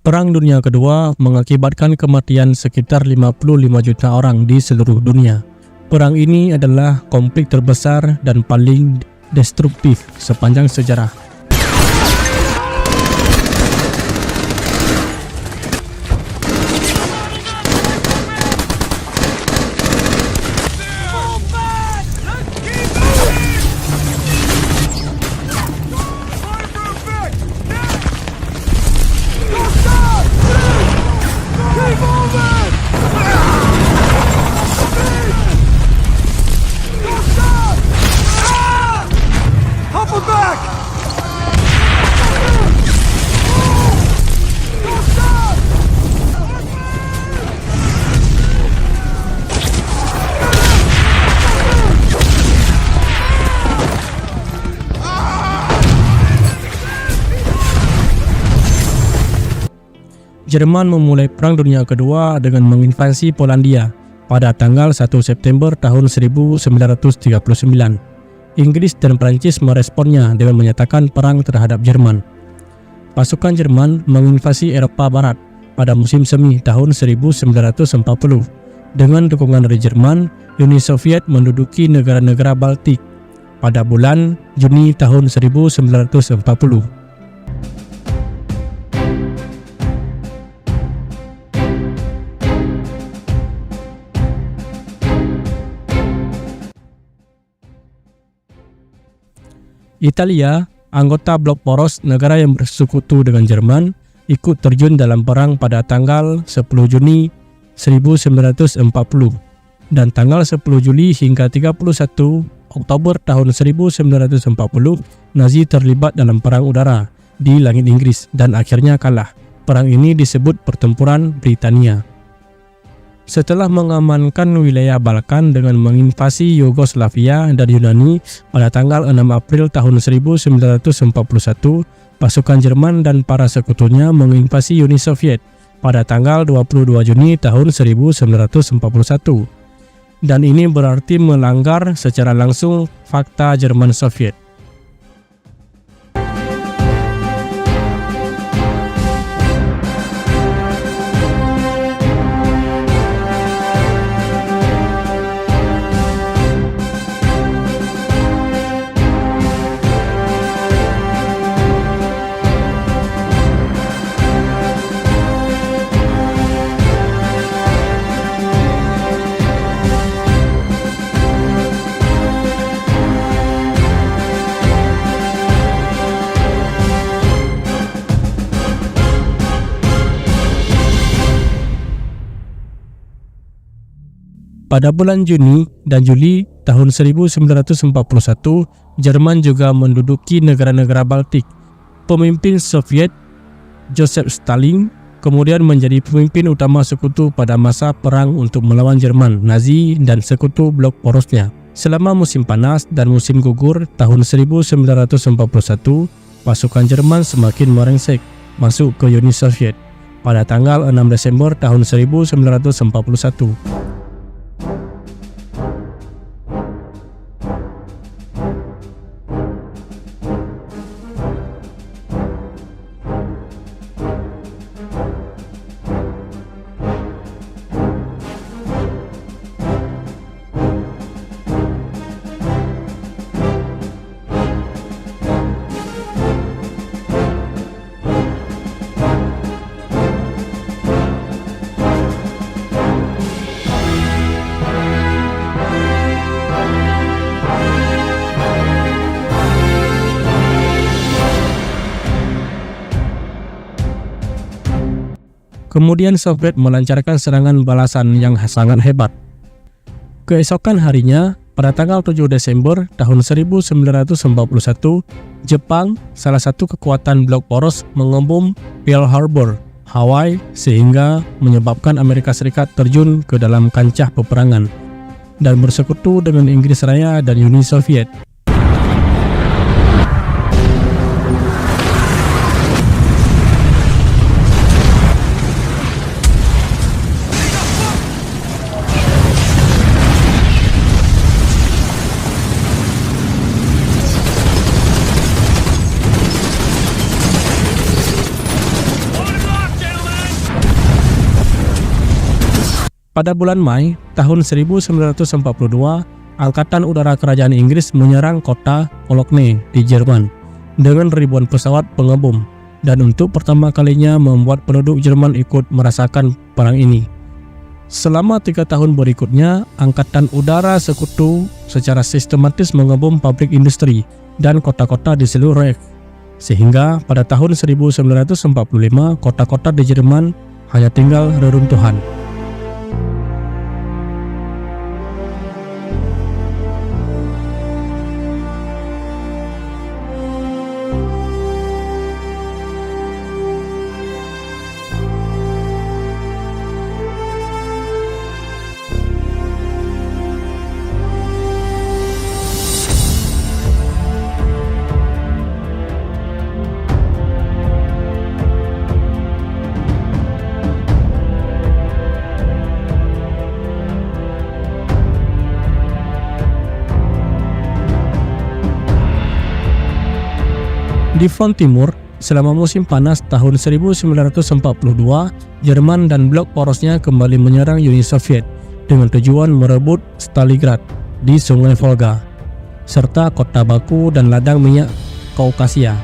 Perang Dunia Kedua mengakibatkan kematian sekitar 55 juta orang di seluruh dunia. Perang ini adalah konflik terbesar dan paling destruktif sepanjang sejarah. Jerman memulai Perang Dunia Kedua dengan menginvasi Polandia pada tanggal 1 September tahun 1939. Inggris dan Prancis meresponnya dengan menyatakan perang terhadap Jerman. Pasukan Jerman menginvasi Eropa Barat pada musim semi tahun 1940. Dengan dukungan dari Jerman, Uni Soviet menduduki negara-negara Baltik pada bulan Juni tahun 1940. Italia, anggota blok poros negara yang bersekutu dengan Jerman, ikut terjun dalam perang pada tanggal 10 Juni 1940 dan tanggal 10 Juli hingga 31 Oktober tahun 1940, Nazi terlibat dalam perang udara di langit Inggris dan akhirnya kalah. Perang ini disebut Pertempuran Britania. Setelah mengamankan wilayah Balkan dengan menginvasi Yugoslavia dan Yunani pada tanggal 6 April tahun 1941, pasukan Jerman dan para sekutunya menginvasi Uni Soviet pada tanggal 22 Juni tahun 1941. Dan ini berarti melanggar secara langsung Fakta Jerman-Soviet. Pada bulan Juni dan Juli tahun 1941, Jerman juga menduduki negara-negara Baltik. Pemimpin Soviet, Joseph Stalin, kemudian menjadi pemimpin utama sekutu pada masa perang untuk melawan Jerman, Nazi, dan sekutu blok porosnya. Selama musim panas dan musim gugur tahun 1941, pasukan Jerman semakin merengsek masuk ke Uni Soviet pada tanggal 6 Desember tahun 1941. Kemudian Soviet melancarkan serangan balasan yang sangat hebat. Keesokan harinya, pada tanggal 7 Desember tahun 1941, Jepang, salah satu kekuatan blok poros, mengebom Pearl Harbor, Hawaii, sehingga menyebabkan Amerika Serikat terjun ke dalam kancah peperangan dan bersekutu dengan Inggris Raya dan Uni Soviet. Pada bulan Mei tahun 1942, Angkatan Udara Kerajaan Inggris menyerang kota Cologne di Jerman dengan ribuan pesawat pengebom, dan untuk pertama kalinya membuat penduduk Jerman ikut merasakan perang ini. Selama 3 tahun berikutnya, Angkatan Udara Sekutu secara sistematis mengebom pabrik industri dan kota-kota di seluruh Reich, sehingga pada tahun 1945 kota-kota di Jerman hanya tinggal reruntuhan. Di front timur, selama musim panas tahun 1942, Jerman dan blok porosnya kembali menyerang Uni Soviet dengan tujuan merebut Stalingrad di Sungai Volga, serta kota Baku dan ladang minyak Kaukasia.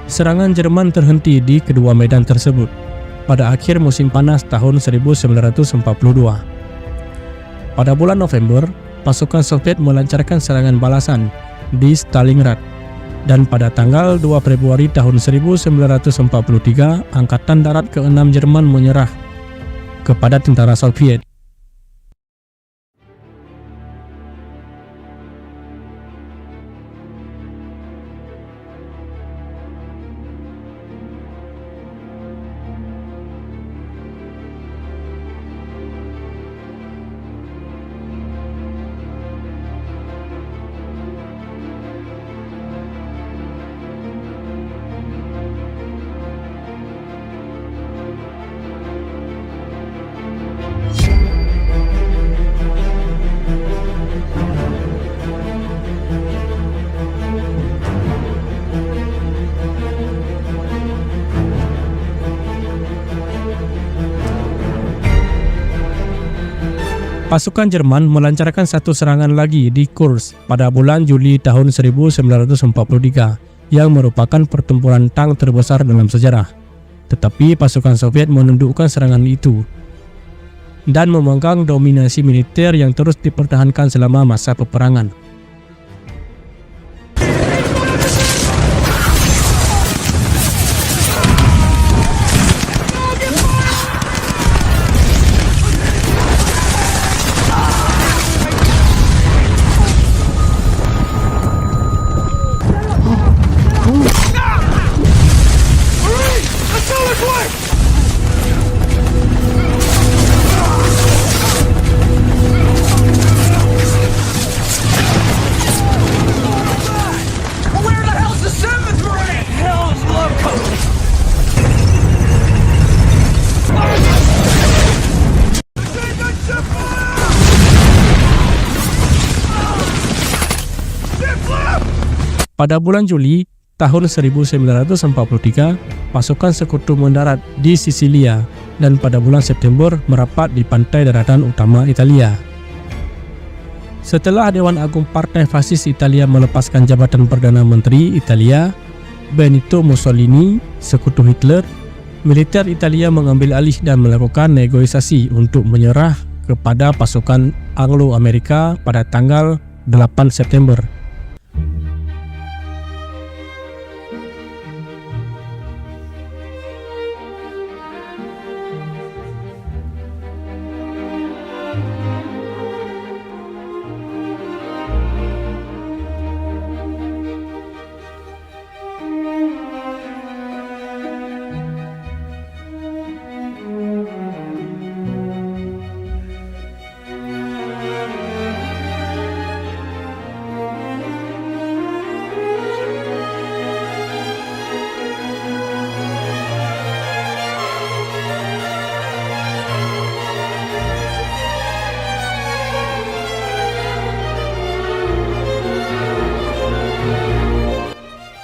Serangan Jerman terhenti di kedua medan tersebut pada akhir musim panas tahun 1942. Pada bulan November, pasukan Soviet melancarkan serangan balasan di Stalingrad. Dan pada tanggal 2 Februari tahun 1943, Angkatan Darat ke-6 Jerman menyerah kepada tentara Soviet. Pasukan Jerman melancarkan satu serangan lagi di Kursk pada bulan Juli tahun 1943 yang merupakan pertempuran tank terbesar dalam sejarah. Tetapi pasukan Soviet menundukkan serangan itu dan memegang dominasi militer yang terus dipertahankan selama masa peperangan. Pada bulan Juli tahun 1943, pasukan sekutu mendarat di Sisilia dan pada bulan September merapat di pantai daratan utama Italia. Setelah Dewan Agung Partai Fasis Italia melepaskan jabatan Perdana Menteri Italia, Benito Mussolini, sekutu Hitler, militer Italia mengambil alih dan melakukan negosiasi untuk menyerah kepada pasukan Anglo-Amerika pada tanggal 8 September.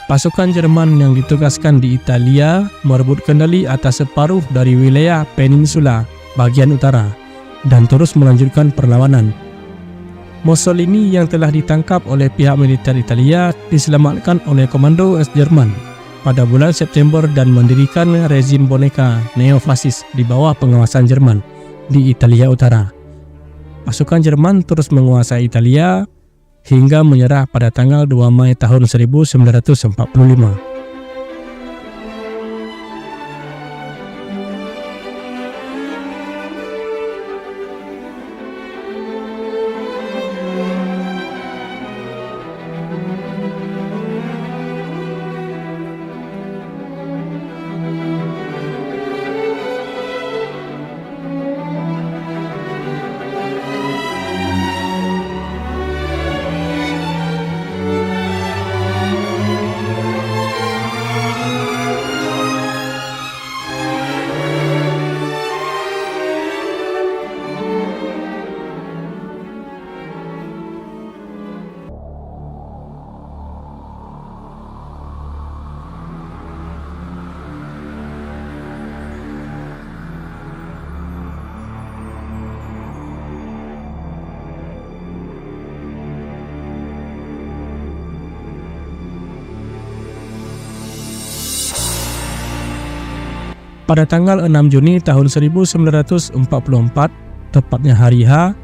Pasukan Jerman yang ditugaskan di Italia merebut kendali atas separuh dari wilayah peninsula bagian utara dan terus melanjutkan perlawanan. Mussolini yang telah ditangkap oleh pihak militer Italia diselamatkan oleh komando Es Jerman pada bulan September dan mendirikan rezim boneka neofasis di bawah pengawasan Jerman di Italia Utara. Pasukan Jerman terus menguasai Italia hingga menyerah pada tanggal 2 Mei tahun 1945. Pada tanggal 6 Juni tahun 1944, tepatnya hari H,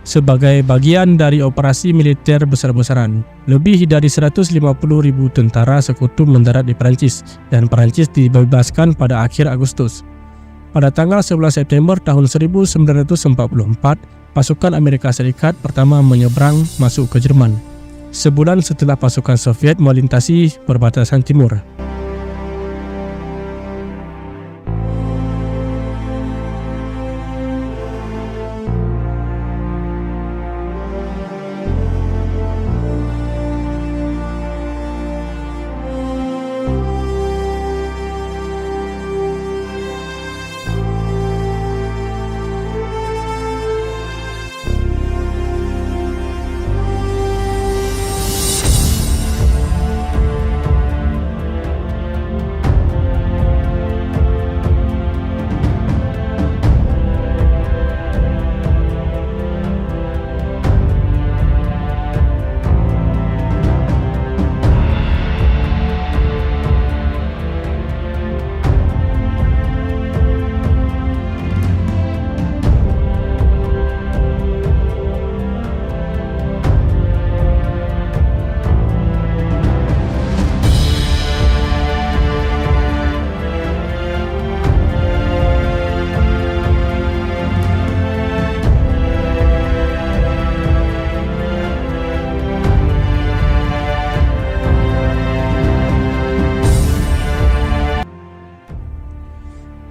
sebagai bagian dari operasi militer besar-besaran, lebih dari 150.000 tentara sekutu mendarat di Perancis dan Perancis dibebaskan pada akhir Agustus. Pada tanggal 11 September tahun 1944, pasukan Amerika Serikat pertama menyeberang masuk ke Jerman, sebulan setelah pasukan Soviet melintasi perbatasan timur.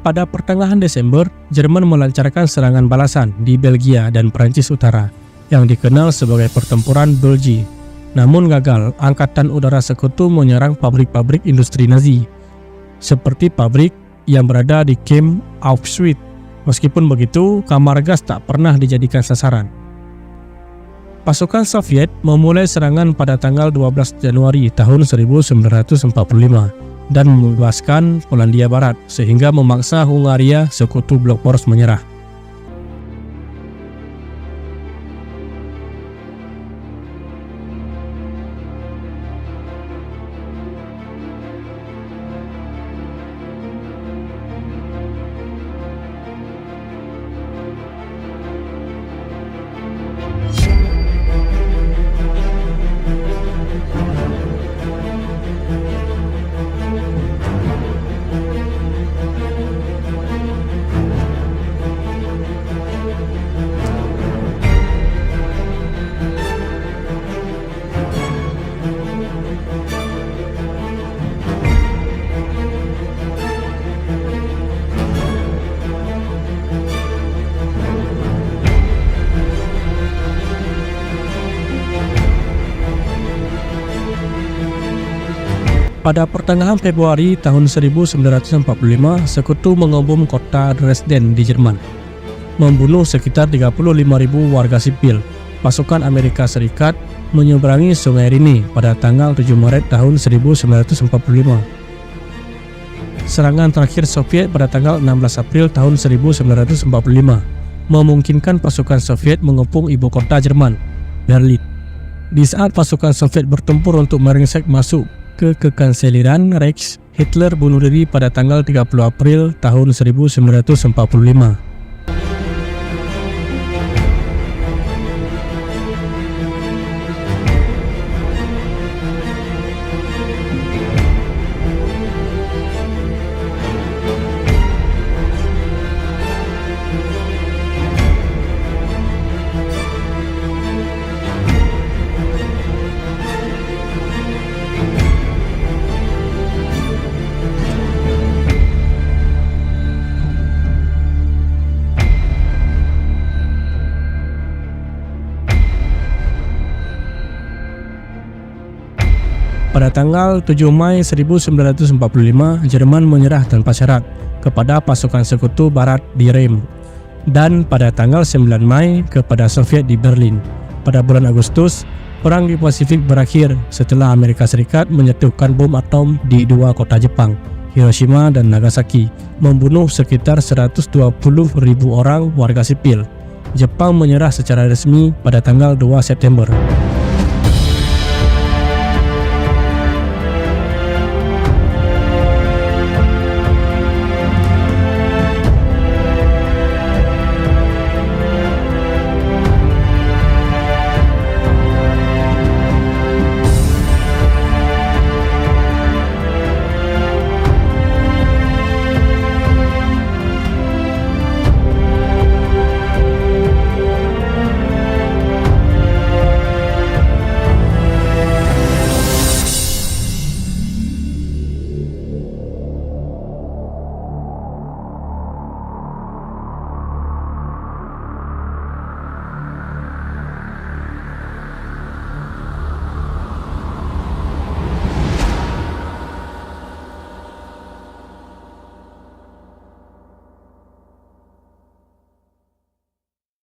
Pada pertengahan Desember, Jerman melancarkan serangan balasan di Belgia dan Perancis Utara yang dikenal sebagai Pertempuran Bulge. Namun gagal, Angkatan Udara Sekutu menyerang pabrik-pabrik industri Nazi, seperti pabrik yang berada di Camp Auschwitz. Meskipun begitu, kamar gas tak pernah dijadikan sasaran. Pasukan Soviet memulai serangan pada tanggal 12 Januari tahun 1945 dan membebaskan Polandia Barat sehingga memaksa Hungaria, sekutu blok poros, menyerah. Pada pertengahan Februari tahun 1945, sekutu mengebom kota Dresden di Jerman, membunuh sekitar 35.000 warga sipil. Pasukan Amerika Serikat menyeberangi Sungai Rhine pada tanggal 7 Maret tahun 1945. Serangan terakhir Soviet pada tanggal 16 April tahun 1945 memungkinkan pasukan Soviet mengepung ibu kota Jerman, Berlin. Di saat pasukan Soviet bertempur untuk meringsek masuk ke kekanseliran Reich, Hitler bunuh diri pada tanggal 30 April tahun 1945. Pada tanggal 7 Mei 1945, Jerman menyerah tanpa syarat kepada pasukan sekutu barat di Rhem, dan pada tanggal 9 Mei kepada Soviet di Berlin. Pada bulan Agustus, perang di Pasifik berakhir setelah Amerika Serikat menjatuhkan bom atom di dua kota Jepang, Hiroshima dan Nagasaki, membunuh sekitar 120.000 orang warga sipil. Jepang menyerah secara resmi pada tanggal 2 September.